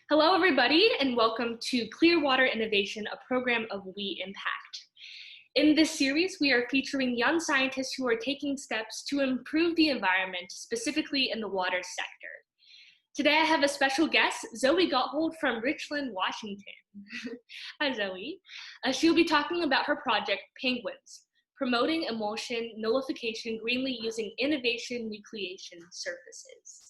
Hello, everybody, and welcome to Clearwater Innovation, a program of We Impact. In this series, we are featuring young scientists who are taking steps to improve the environment, specifically in the water sector. Today, I have a special guest, Zoe Gothold from Richland, Washington. Hi, Zoe. She'll be talking about her project, Penguins, promoting emulsion nullification greenly using innovation nucleation surfaces.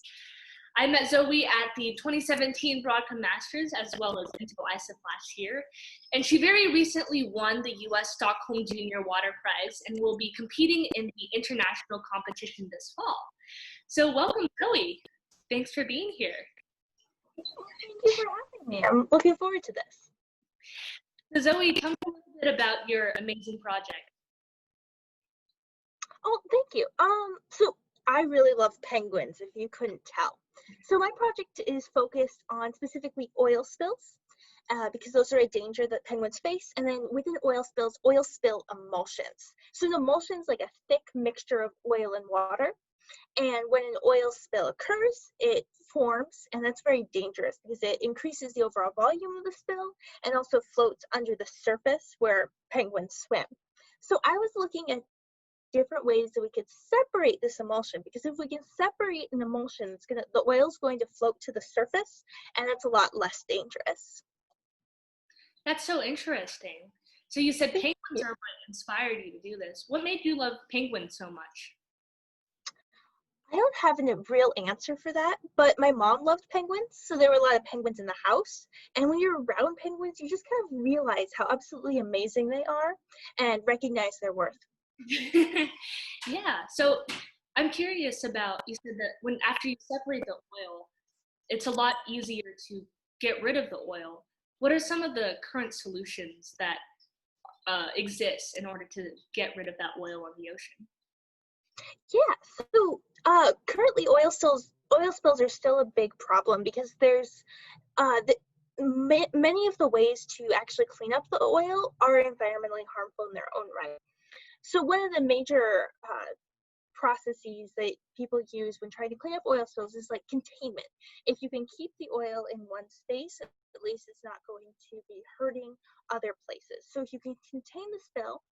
I met Zoe at the 2017 Broadcom Masters as well as Intel ISIF last year, and she very recently won the US Stockholm Junior Water Prize and will be competing in the international competition this fall. So welcome, Zoe. Thanks for being here. Thank you for having me. I'm looking forward to this. So Zoe, tell me a little bit about your amazing project. Oh, thank you. So I really love penguins, if you couldn't tell. So my project is focused on specifically oil spills, because those are a danger that penguins face. And then within oil spills, oil spill emulsions. So an emulsion is like a thick mixture of oil and water. And when an oil spill occurs, it forms, and that's very dangerous because it increases the overall volume of the spill and also floats under the surface where penguins swim. So I was looking at different ways that we could separate this emulsion, because if we can separate an emulsion, the oil is going to float to the surface, and that's a lot less dangerous. That's so interesting. So you said penguins are what inspired you to do this. What made you love penguins so much? I don't have a real answer for that, but my mom loved penguins, so there were a lot of penguins in the house. And when you're around penguins, you just kind of realize how absolutely amazing they are and recognize their worth. Yeah, so I'm curious about, you said that after you separate the oil, it's a lot easier to get rid of the oil. What are some of the current solutions that exist in order to get rid of that oil in the ocean? Yeah, so currently oil spills are still a big problem because there's many of the ways to actually clean up the oil are environmentally harmful in their own right. So one of the major processes that people use when trying to clean up oil spills is like containment. If you can keep the oil in one space, at least it's not going to be hurting other places. So if you can contain the spill,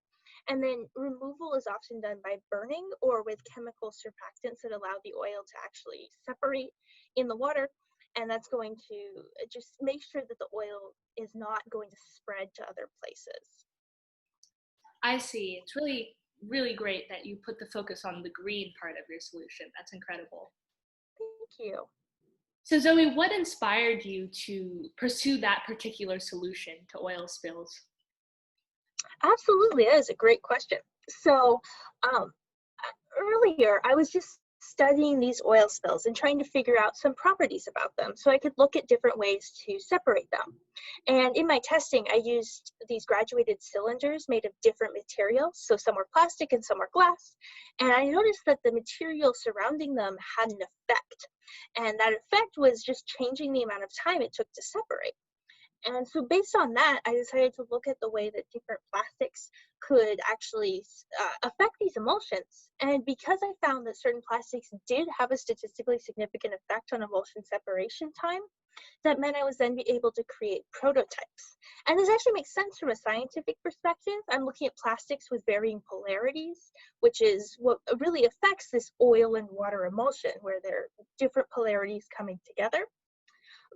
and then removal is often done by burning or with chemical surfactants that allow the oil to actually separate in the water, and that's going to just make sure that the oil is not going to spread to other places. I see. It's really, really great that you put the focus on the green part of your solution. That's incredible. Thank you. So Zoe, what inspired you to pursue that particular solution to oil spills? Absolutely, that is a great question. So earlier, I was just studying these oil spills and trying to figure out some properties about them so I could look at different ways to separate them. And in my testing, I used these graduated cylinders made of different materials. So some were plastic and some were glass. And I noticed that the material surrounding them had an effect. And that effect was just changing the amount of time it took to separate. And so based on that, I decided to look at the way that different plastics could actually affect these emulsions. And because I found that certain plastics did have a statistically significant effect on emulsion separation time, that meant I was then be able to create prototypes. And this actually makes sense from a scientific perspective. I'm looking at plastics with varying polarities, which is what really affects this oil and water emulsion, where there are different polarities coming together.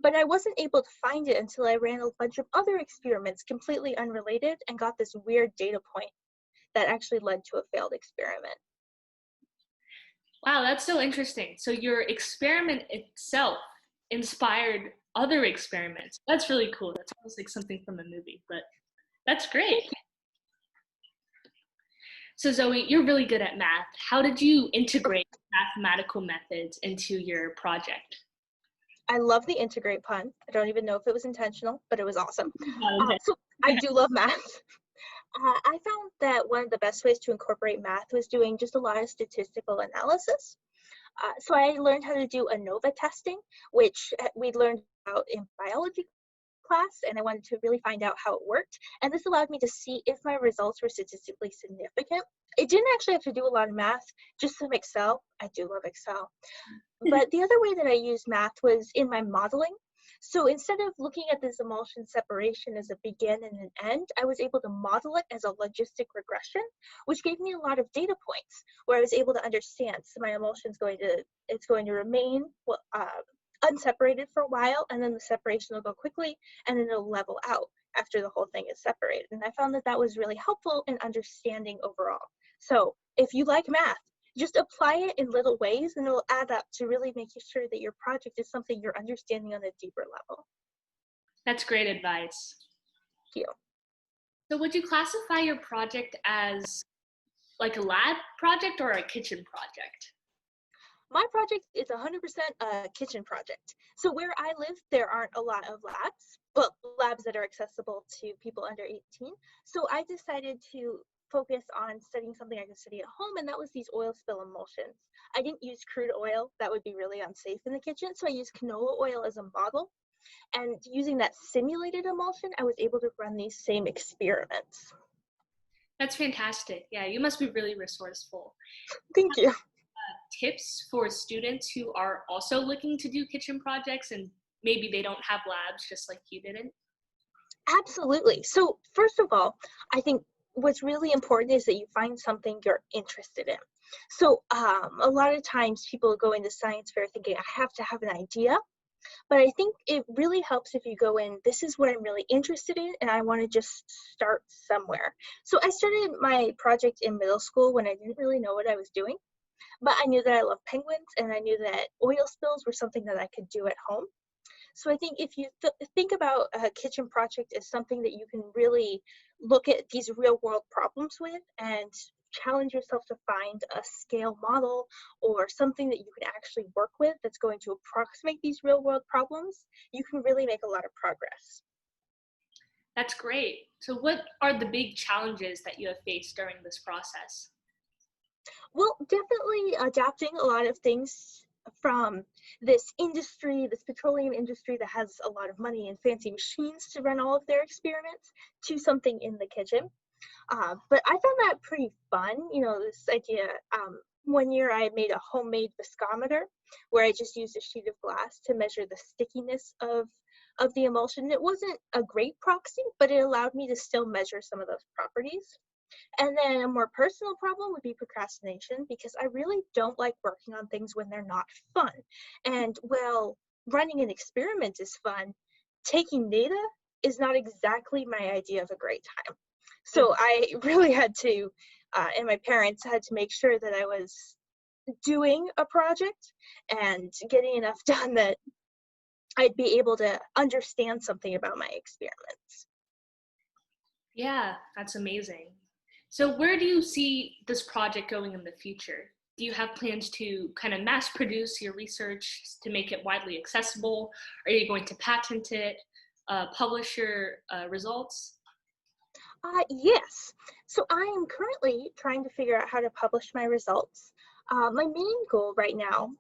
But I wasn't able to find it until I ran a bunch of other experiments completely unrelated and got this weird data point that actually led to a failed experiment. Wow, that's so interesting. So your experiment itself inspired other experiments. That's really cool. That sounds like something from a movie, but that's great. So Zoe, you're really good at math. How did you integrate mathematical methods into your project? I love the integrate pun. I don't even know if it was intentional, but it was awesome. So I do love math. I found that one of the best ways to incorporate math was doing just a lot of statistical analysis. So I learned how to do ANOVA testing, which we learned about in biology class, and I wanted to really find out how it worked. And this allowed me to see if my results were statistically significant. It didn't actually have to do a lot of math, just some Excel. I do love Excel. But the other way that I used math was in my modeling. So instead of looking at this emulsion separation as a begin and an end, I was able to model it as a logistic regression, which gave me a lot of data points where I was able to understand. So my emulsion is going to remain unseparated for a while, and then the separation will go quickly, and then it'll level out after the whole thing is separated. And I found that that was really helpful in understanding overall. So if you like math, just apply it in little ways and it'll add up to really making sure that your project is something you're understanding on a deeper level. That's great advice. Thank you. So would you classify your project as like a lab project or a kitchen project? My project is 100% a kitchen project. So where I live, there aren't a lot of labs, well, labs that are accessible to people under 18. So I decided to focus on studying something I could study at home, and that was these oil spill emulsions. I didn't use crude oil. That would be really unsafe in the kitchen. So I used canola oil as a model. And using that simulated emulsion, I was able to run these same experiments. That's fantastic. Yeah, you must be really resourceful. Thank you. Tips for students who are also looking to do kitchen projects and maybe they don't have labs just like you didn't? Absolutely. So first of all, I think what's really important is that you find something you're interested in. So a lot of times people go into science fair thinking, I have to have an idea. But I think it really helps if you go in, this is what I'm really interested in, and I want to just start somewhere. So I started my project in middle school when I didn't really know what I was doing. But I knew that I loved penguins, and I knew that oil spills were something that I could do at home. So I think if you think about a kitchen project as something that you can really look at these real world problems with and challenge yourself to find a scale model or something that you can actually work with that's going to approximate these real world problems, you can really make a lot of progress. That's great. So what are the big challenges that you have faced during this process? Well, definitely adapting a lot of things from this industry, this petroleum industry that has a lot of money and fancy machines to run all of their experiments, to something in the kitchen. But I found that pretty fun, this idea. One year I made a homemade viscometer where I just used a sheet of glass to measure the stickiness of the emulsion. It wasn't a great proxy, but it allowed me to still measure some of those properties. And then a more personal problem would be procrastination, because I really don't like working on things when they're not fun. And while running an experiment is fun, taking data is not exactly my idea of a great time. So I really had to, and my parents had to make sure that I was doing a project and getting enough done that I'd be able to understand something about my experiments. Yeah, that's amazing. So where do you see this project going in the future? Do you have plans to kind of mass produce your research to make it widely accessible? Are you going to patent it, publish your results? Yes. So I am currently trying to figure out how to publish my results. My main goal right now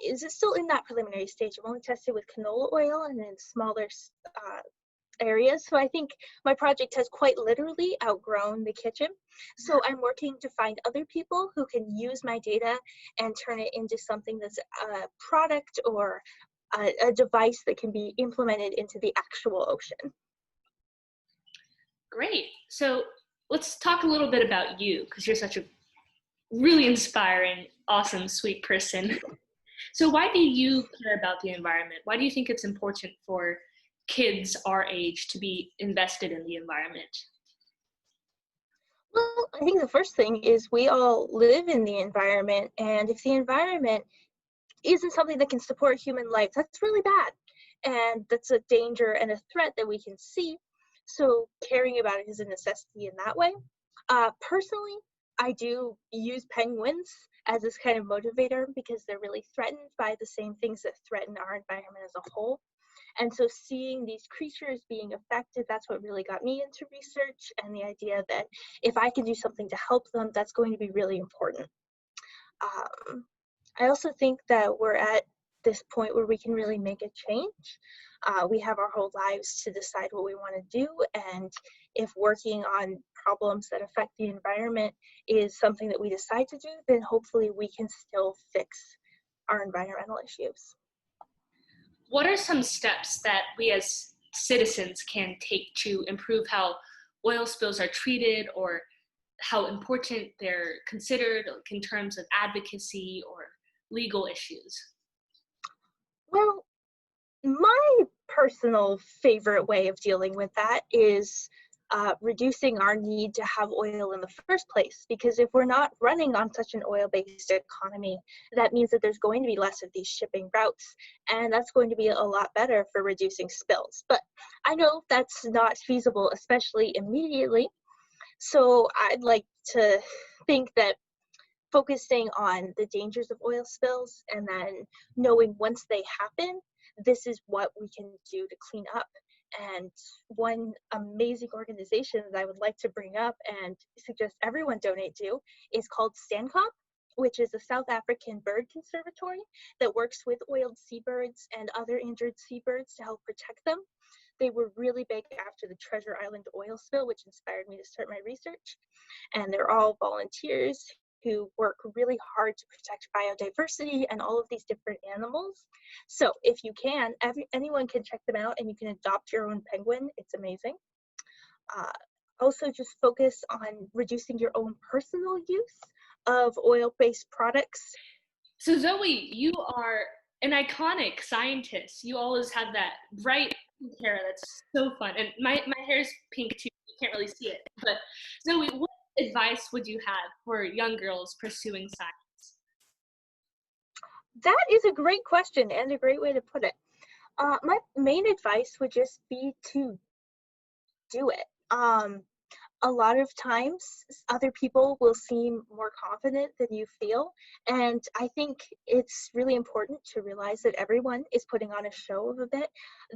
is it's still in that preliminary stage. I've only tested with canola oil and in smaller areas. So I think my project has quite literally outgrown the kitchen. So I'm working to find other people who can use my data and turn it into something that's a product or a device that can be implemented into the actual ocean. Great. So let's talk a little bit about you, because you're such a really inspiring, awesome, sweet person. So why do you care about the environment? Why do you think it's important for kids our age to be invested in the environment? Well, I think the first thing is we all live in the environment, and if the environment isn't something that can support human life, that's really bad. And that's a danger and a threat that we can see. So caring about it is a necessity in that way. Personally, I do use penguins as this kind of motivator because they're really threatened by the same things that threaten our environment as a whole. And so seeing these creatures being affected, that's what really got me into research, and the idea that if I can do something to help them, that's going to be really important. I also think that we're at this point where we can really make a change. We have our whole lives to decide what we want to do, and if working on problems that affect the environment is something that we decide to do, then hopefully we can still fix our environmental issues. What are some steps that we as citizens can take to improve how oil spills are treated or how important they're considered in terms of advocacy or legal issues? Well, my personal favorite way of dealing with that is reducing our need to have oil in the first place. Because if we're not running on such an oil-based economy, that means that there's going to be less of these shipping routes, and that's going to be a lot better for reducing spills. But I know that's not feasible, especially immediately. So I'd like to think that focusing on the dangers of oil spills and then knowing once they happen, this is what we can do to clean up. And one amazing organization that I would like to bring up and suggest everyone donate to is called STANCOP, which is a South African bird conservatory that works with oiled seabirds and other injured seabirds to help protect them. They were really big after the Treasure Island oil spill, which inspired me to start my research. And they're all volunteers who work really hard to protect biodiversity and all of these different animals. So if you can, anyone can check them out, and you can adopt your own penguin. It's amazing. Uh, Also, just focus on reducing your own personal use of oil-based products. So Zoe, you are an iconic scientist. You always have that bright pink hair that's so fun. And my hair is pink too. You can't really see it. But Zoe, what advice would you have for young girls pursuing science? That is a great question and a great way to put it. My main advice would just be to do it. A lot of times other people will seem more confident than you feel, and I think it's really important to realize that everyone is putting on a show of a bit.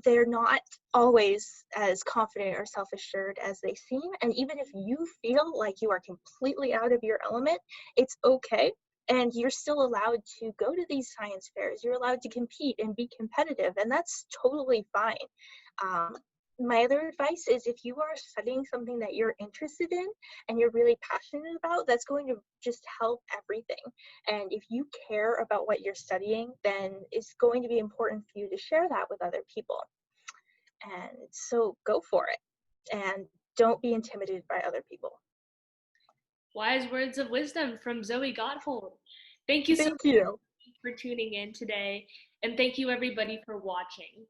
They're not always as confident or self-assured as they seem, and even if you feel like you are completely out of your element, it's okay. And you're still allowed to go to these science fairs. You're allowed to compete and be competitive, and that's totally fine. Um, my other advice is, if you are studying something that you're interested in and you're really passionate about, that's going to just help everything. And if you care about what you're studying, then it's going to be important for you to share that with other people. And so go for it, and don't be intimidated by other people. Wise words of wisdom from Zoe Gothold. Thank you so Thank you. much for tuning in today, and thank you everybody for watching.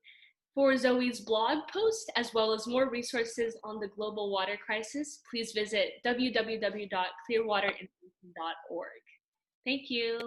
For Zoe's blog post, as well as more resources on the global water crisis, please visit www.clearwaterinnovation.org. Thank you.